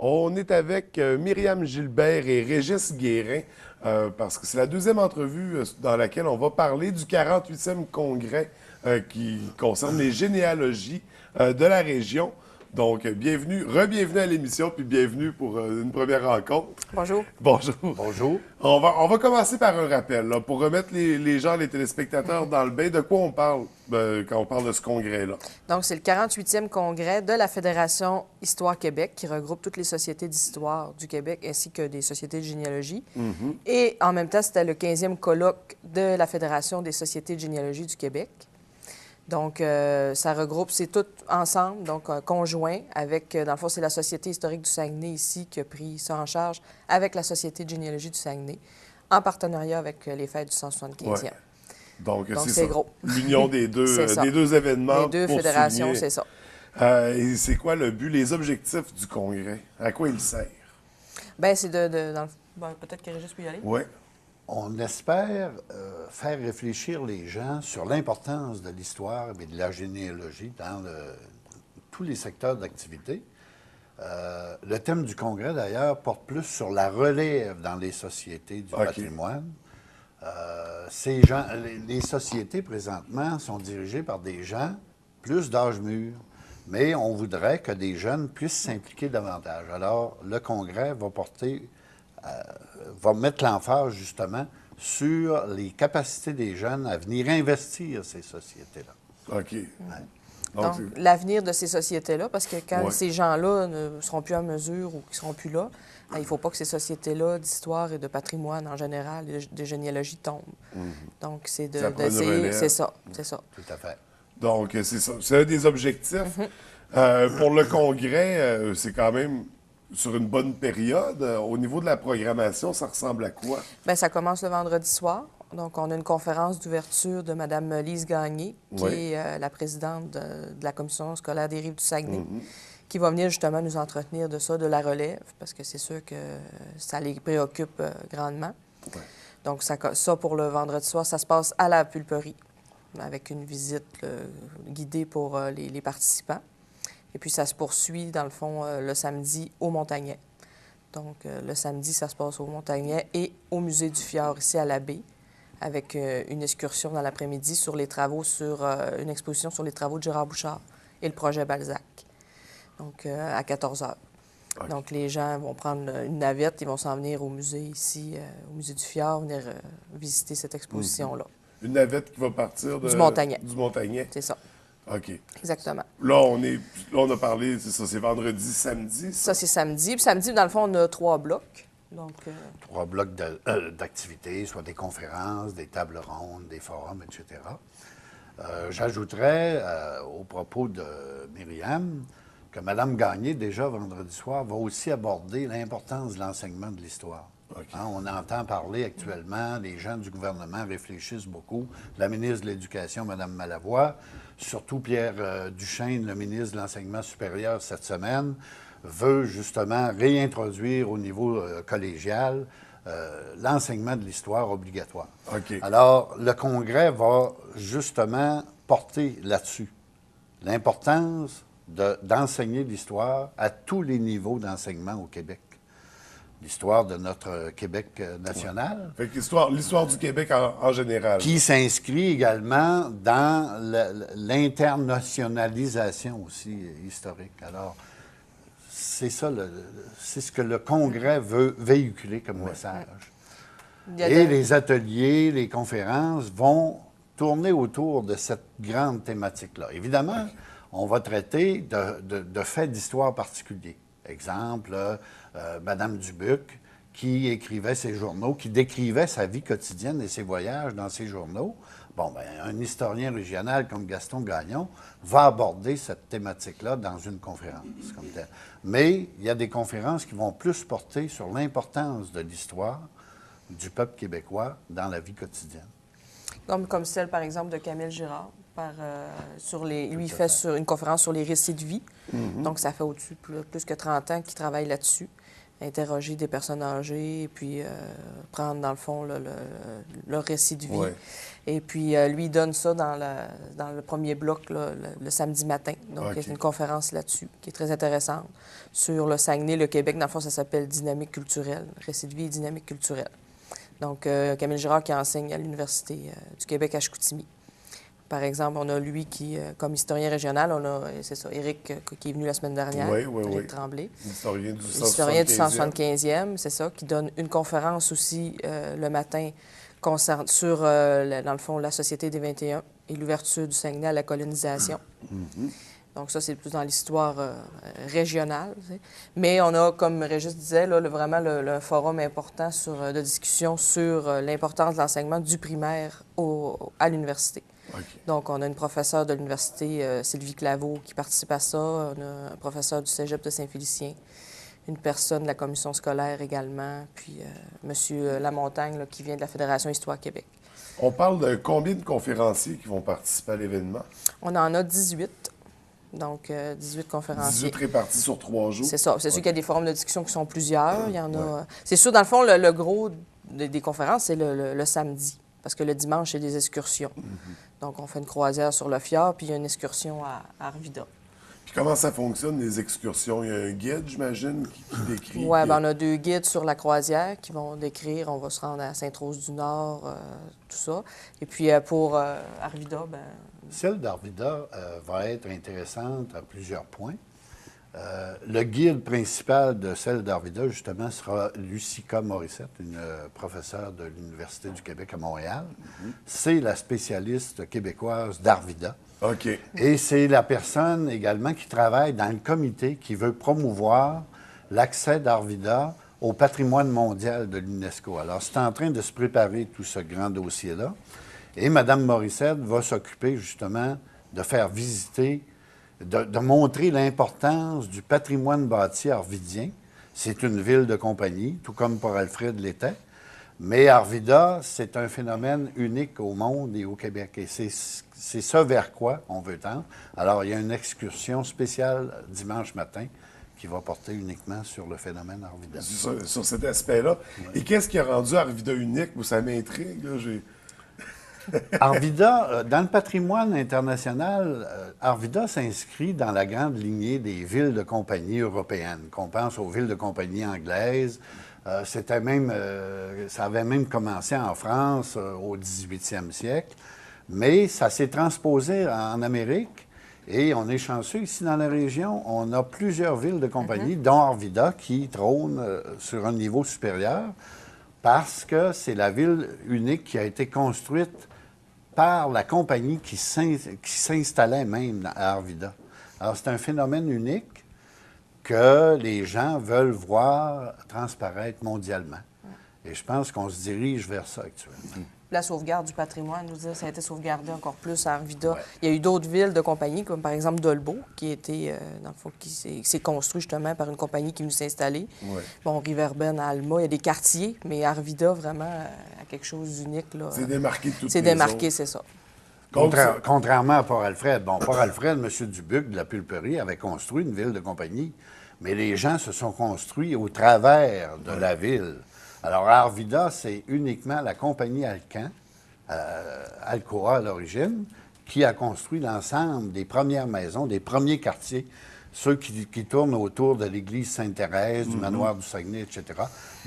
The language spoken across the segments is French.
On est avec Myriam Gilbert et Régis Guérin parce que c'est la deuxième entrevue dans laquelle on va parler du 48e congrès qui concerne les généalogies de la région. Donc, bienvenue, re-bienvenue à l'émission, puis bienvenue pour une première rencontre. Bonjour. Bonjour. Bonjour. On va commencer par un rappel, là, pour remettre les gens, les téléspectateurs dans le bain. De quoi on parle quand on parle de ce congrès-là? Donc, c'est le 48e congrès de la Fédération Histoire Québec qui regroupe toutes les sociétés d'histoire du Québec ainsi que des sociétés de généalogie. Et en même temps, c'était le 15e colloque de la Fédération des sociétés de généalogie du Québec. Donc, ça regroupe, c'est tout ensemble, donc conjoint avec, dans le fond, c'est la Société historique du Saguenay ici qui a pris ça en charge avec la Société de généalogie du Saguenay, en partenariat avec les fêtes du 175e. Ouais. Donc c'est ça. Gros. L'union des deux événements. Les deux fédérations, c'est ça. Et c'est quoi le but, les objectifs du congrès? À quoi il sert? Bien, c'est peut-être que Régis peut y aller. Oui. On espère faire réfléchir les gens sur l'importance de l'histoire et de la généalogie dans tous les secteurs d'activité. Le thème du congrès, d'ailleurs, porte plus sur la relève dans les sociétés du patrimoine. Les sociétés, présentement, sont dirigées par des gens plus d'âge mûr, mais on voudrait que des jeunes puissent s'impliquer davantage. Alors, le congrès va mettre l'emphase, justement, sur les capacités des jeunes à venir investir ces sociétés-là. OK. Ouais. Donc l'avenir de ces sociétés-là, parce que quand ces gens-là ne seront plus en mesure ou qu'ils ne seront plus là, il ne faut pas que ces sociétés-là d'histoire et de patrimoine en général, de généalogie tombent. Donc, c'est d'essayer... C'est ça. Tout à fait. Donc, c'est ça. C'est un des objectifs. Pour le congrès, c'est quand même sur une bonne période. Au niveau de la programmation, ça ressemble à quoi? Bien, ça commence le vendredi soir. Donc, on a une conférence d'ouverture de Mme Lise Gagné, qui est la présidente de la Commission scolaire des Rives du Saguenay, qui va venir justement nous entretenir de ça, de la relève, parce que c'est sûr que ça les préoccupe grandement. Ouais. Donc, ça pour le vendredi soir, ça se passe à la pulperie, avec une visite guidée pour les participants. Et puis, ça se poursuit, dans le fond, le samedi au Montagnet. Donc, le samedi, ça se passe au Montagnet et au Musée du Fjord, ici à la baie, avec une excursion dans l'après-midi sur les travaux, une exposition sur les travaux de Gérard Bouchard et le projet Balzac. Donc, à 14 h. Okay. Donc, les gens vont prendre une navette, ils vont s'en venir au musée ici, au Musée du Fjord, venir visiter cette exposition-là. Une navette qui va partir du Montagnet. Du Montagnet. C'est ça. OK. Exactement. Là, on a parlé, c'est ça, c'est vendredi, samedi? Ça, c'est samedi. Puis samedi, dans le fond, on a 3 blocs. Donc, 3 blocs d'activités, soit des conférences, des tables rondes, des forums, etc. J'ajouterais au propos de Myriam que Mme Gagné, déjà vendredi soir, va aussi aborder l'importance de l'enseignement de l'histoire. Okay. On entend parler actuellement, les gens du gouvernement réfléchissent beaucoup. La ministre de l'Éducation, Mme Malavoie, surtout Pierre Duchesne, le ministre de l'Enseignement supérieur cette semaine, veut justement réintroduire au niveau collégial l'enseignement de l'histoire obligatoire. Okay. Alors, le Congrès va justement porter là-dessus l'importance d'enseigner l'histoire à tous les niveaux d'enseignement au Québec. L'histoire de notre Québec national. Fait que l'histoire du Québec en général. Qui s'inscrit également dans l'internationalisation aussi historique. Alors, c'est ça, c'est ce que le Congrès veut véhiculer comme message. Et les ateliers, les conférences vont tourner autour de cette grande thématique-là. Évidemment, on va traiter de faits d'histoire particuliers. Exemple, Mme Dubuc, qui écrivait ses journaux, qui décrivait sa vie quotidienne et ses voyages dans ses journaux. Bon, bien, un historien régional comme Gaston Gagnon va aborder cette thématique-là dans une conférence comme telle. Mais il y a des conférences qui vont plus porter sur l'importance de l'histoire du peuple québécois dans la vie quotidienne. Comme celle, par exemple, de Camille Girard. Lui, il fait une conférence sur les récits de vie. Donc, ça fait au-dessus plus que 30 ans qu'il travaille là-dessus. interroger des personnes âgées et puis prendre, dans le fond, leur récit de vie. Ouais. Et puis, lui, il donne ça dans le premier bloc, là, le samedi matin. Donc, il y a une conférence là-dessus qui est très intéressante sur le Saguenay, le Québec. Dans le fond, ça s'appelle Dynamique culturelle, récit de vie et dynamique culturelle. Donc, Camille Girard qui enseigne à l'Université du Québec à Chicoutimi. Par exemple, on a lui qui, comme historien régional, on a, c'est ça, Éric qui est venu la semaine dernière, Éric Tremblay. L'historien du 175e, c'est ça, qui donne une conférence aussi le matin sur, dans le fond, la Société des 21 et l'ouverture du Saguenay à la colonisation. Donc ça, c'est plus dans l'histoire régionale. Tu sais. Mais on a, comme Régis disait, là, vraiment le forum important de discussion sur l'importance de l'enseignement du primaire à l'université. Okay. Donc, on a une professeure de l'université, Sylvie Claveau, qui participe à ça. On a un professeur du cégep de Saint-Félicien, une personne de la commission scolaire également, puis M. Lamontagne, là, qui vient de la Fédération Histoire Québec. On parle de combien de conférenciers qui vont participer à l'événement? On en a 18. Donc, 18 conférenciers. 18 répartis sur 3 jours? C'est ça. C'est sûr qu'il y a des forums de discussion qui sont plusieurs. Il y en a... C'est sûr, dans le fond, le gros des conférences, c'est le samedi. Parce que le dimanche, c'est des excursions. Donc, on fait une croisière sur le fjord, puis il y a une excursion à Arvida. Puis comment ça fonctionne, les excursions? Il y a un guide, j'imagine, qui décrit? Oui, bien, on a 2 guides sur la croisière qui vont décrire. On va se rendre à Sainte-Rose-du-Nord, tout ça. Et puis, pour Arvida, bien... Celle d'Arvida va être intéressante à plusieurs points. Le guide principal de celle d'Arvida, justement, sera Lucica Morissette, une professeure de l'Université du Québec à Montréal. C'est la spécialiste québécoise d'Arvida. OK. Et c'est la personne également qui travaille dans le comité qui veut promouvoir l'accès d'Arvida au patrimoine mondial de l'UNESCO. Alors, c'est en train de se préparer tout ce grand dossier-là. Et Mme Morissette va s'occuper justement de faire visiter, de montrer l'importance du patrimoine bâti arvidien. C'est une ville de compagnie, tout comme Port-Alfred l'était. Mais Arvida, c'est un phénomène unique au monde et au Québec. Et c'est ce vers quoi on veut tendre. Alors, il y a une excursion spéciale dimanche matin qui va porter uniquement sur le phénomène Arvida. Sur cet aspect-là. Oui. Et qu'est-ce qui a rendu Arvida unique? Ça m'intrigue, là. Arvida, dans le patrimoine international, Arvida s'inscrit dans la grande lignée des villes de compagnie européennes. Qu'on pense aux villes de compagnie anglaises. Ça avait même commencé en France au 18e siècle. Mais ça s'est transposé en Amérique. Et on est chanceux ici dans la région. On a plusieurs villes de compagnie, dont Arvida, qui trône sur un niveau supérieur, parce que c'est la ville unique qui a été construite par la compagnie qui s'installait même à Arvida. Alors, c'est un phénomène unique que les gens veulent voir transparaître mondialement. Et je pense qu'on se dirige vers ça actuellement. La sauvegarde du patrimoine, je veux dire, ça a été sauvegardé encore plus à Arvida. Ouais. Il y a eu d'autres villes de compagnie, comme par exemple Dolbeau, qui a été, dans le fond, qui s'est construit justement par une compagnie qui est venue s'installer. Ouais. Bon, Riverbend, à Alma, il y a des quartiers, mais Arvida, vraiment, a quelque chose d'unique. C'est démarqué de toutes les C'est démarqué, c'est ça. Contrairement à Port-Alfred. Bon, Port-Alfred, M. Dubuc de la Pulperie avait construit une ville de compagnie, mais les gens se sont construits au travers de la ville. Alors, à Arvida, c'est uniquement la compagnie Alcan, Alcoa à l'origine, qui a construit l'ensemble des premières maisons, des premiers quartiers, ceux qui tournent autour de l'église Sainte-Thérèse, du manoir du Saguenay, etc.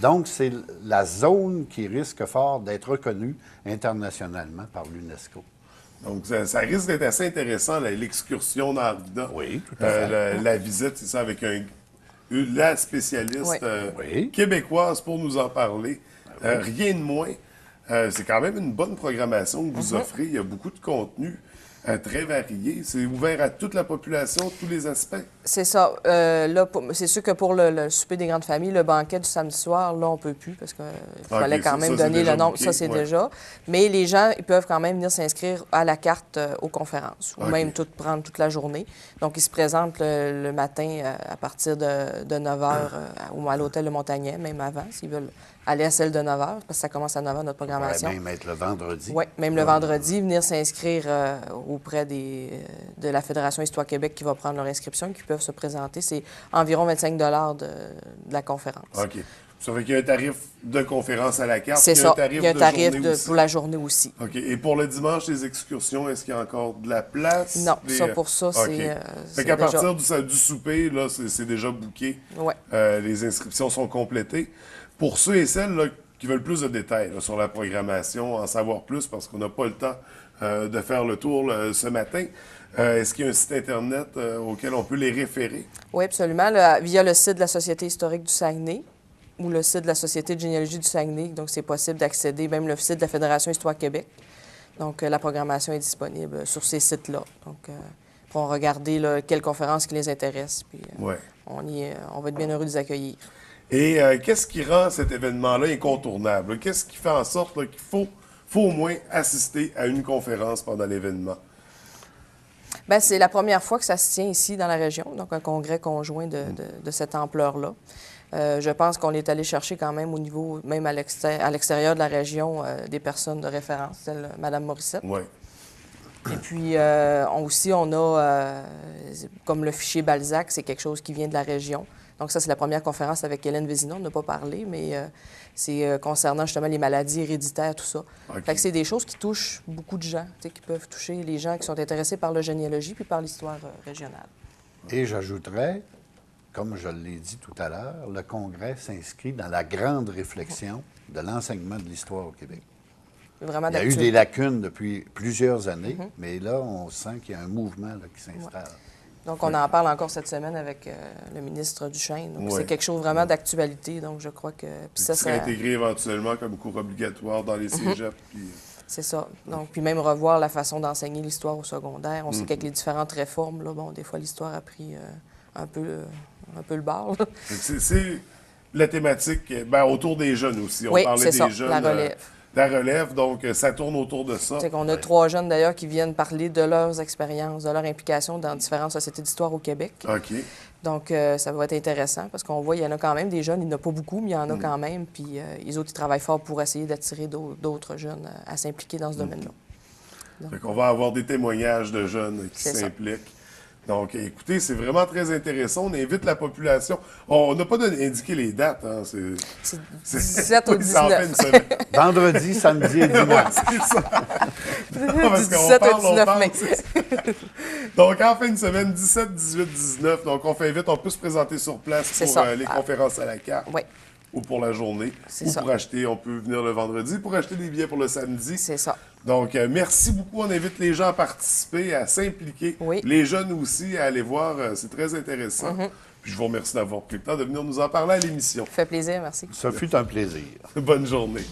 Donc, c'est la zone qui risque fort d'être reconnue internationalement par l'UNESCO. Donc, ça risque d'être assez intéressant, l'excursion dans Arvida. Oui, tout à fait. La visite, c'est ça, avec la spécialiste québécoise pour nous en parler. Rien de moins. C'est quand même une bonne programmation que vous offrez. Il y a beaucoup de contenu très varié. C'est ouvert à toute la population, tous les aspects. C'est ça. Là, c'est sûr que pour le souper des grandes familles, le banquet du samedi soir, là, on ne peut plus parce qu'il fallait quand même donner le nombre. Ça, c'est déjà. Mais les gens, ils peuvent quand même venir s'inscrire à la carte aux conférences ou même prendre toute la journée. Donc, ils se présentent le matin à partir de 9 h à l'hôtel de Montagnet, même avant, s'ils veulent aller à celle de 9 h, parce que ça commence à 9 h notre On programmation. pourrait même être le vendredi. Oui, même le vendredi, venir s'inscrire auprès de la Fédération Histoire Québec qui va prendre leur inscription, qui peuvent se présenter. C'est environ 25 de la conférence. OK. Ça fait qu'il y a un tarif de conférence à la carte. C'est ça. Il y a un tarif journée aussi. pour la journée aussi. OK. Et pour le dimanche, les excursions, est-ce qu'il y a encore de la place? Non, pour ça, OK. c'est qu'à déjà... partir du souper, là, c'est déjà booké. Ouais. Les inscriptions sont complétées. Pour ceux et celles là, qui veulent plus de détails là, sur la programmation, en savoir plus, parce qu'on n'a pas le temps de faire le tour ce matin, est-ce qu'il y a un site Internet auquel on peut les référer? Oui, absolument. Via le site de la Société historique du Saguenay ou le site de la Société de généalogie du Saguenay. Donc, c'est possible d'accéder, même le site de la Fédération Histoire Québec. Donc, la programmation est disponible sur ces sites-là. Donc, ils pourront regarder là, quelles conférences qui les intéressent. Puis, Ouais. on va être bien heureux de les accueillir. Et qu'est-ce qui rend cet événement-là incontournable? Qu'est-ce qui fait en sorte là, qu'il faut au moins assister à une conférence pendant l'événement? Bien, c'est la première fois que ça se tient ici dans la région, donc un congrès conjoint de cette ampleur-là. Je pense qu'on est allé chercher quand même au niveau, même à l'extérieur de la région, des personnes de référence, telle Mme Morissette. Oui. Et puis, on a, comme le fichier Balzac, c'est quelque chose qui vient de la région. Donc ça, c'est la première conférence avec Hélène Vézina. On n'a pas parlé, mais c'est concernant justement les maladies héréditaires, tout ça. Okay. Fait que c'est des choses qui touchent beaucoup de gens, qui peuvent toucher les gens qui sont intéressés par la généalogie puis par l'histoire régionale. Et j'ajouterais, comme je l'ai dit tout à l'heure, le Congrès s'inscrit dans la grande réflexion de l'enseignement de l'histoire au Québec. Vraiment Il y a eu des lacunes depuis plusieurs années, mais là, on sent qu'il y a un mouvement là, qui s'installe. Ouais. Donc, on en parle encore cette semaine avec le ministre Duchesne. Donc, c'est quelque chose vraiment d'actualité. Donc, je crois que... Puis ça serait intégré éventuellement comme cours obligatoire dans les cégeps. C'est ça. Donc, puis même revoir la façon d'enseigner l'histoire au secondaire. On sait qu'avec les différentes réformes, là, bon, des fois, l'histoire a pris un peu le bord. C'est la thématique autour des jeunes aussi. On parlait des jeunes. La relève. La relève, donc ça tourne autour de ça. C'est qu'on a 3 jeunes, d'ailleurs, qui viennent parler de leurs expériences, de leur implication dans différentes sociétés d'histoire au Québec. OK. Donc, ça va être intéressant parce qu'on voit, il y en a quand même des jeunes, il n'y en a pas beaucoup, mais il y en a quand même. Puis les autres, ils travaillent fort pour essayer d'attirer d'autres jeunes à s'impliquer dans ce domaine-là. Donc, on va avoir des témoignages de jeunes qui s'impliquent. Donc, écoutez, c'est vraiment très intéressant. On invite la population. On n'a pas indiqué les dates. Hein. C'est 17 au 19. En fin de semaine. Vendredi, samedi et dimanche. C'est ça. Du 17 au 19 mai. Donc, en fin de semaine, 17, 18, 19. Donc, on fait vite. On peut se présenter sur place pour les conférences à la carte. Oui. Ou pour la journée. Ou pour acheter, on peut venir le vendredi pour acheter des billets pour le samedi. C'est ça. Donc, merci beaucoup. On invite les gens à participer, à s'impliquer. Oui. Les jeunes aussi, à aller voir. C'est très intéressant. Puis je vous remercie d'avoir pris le temps de venir nous en parler à l'émission. Ça fait plaisir, merci. Ça fut un plaisir. Bonne journée.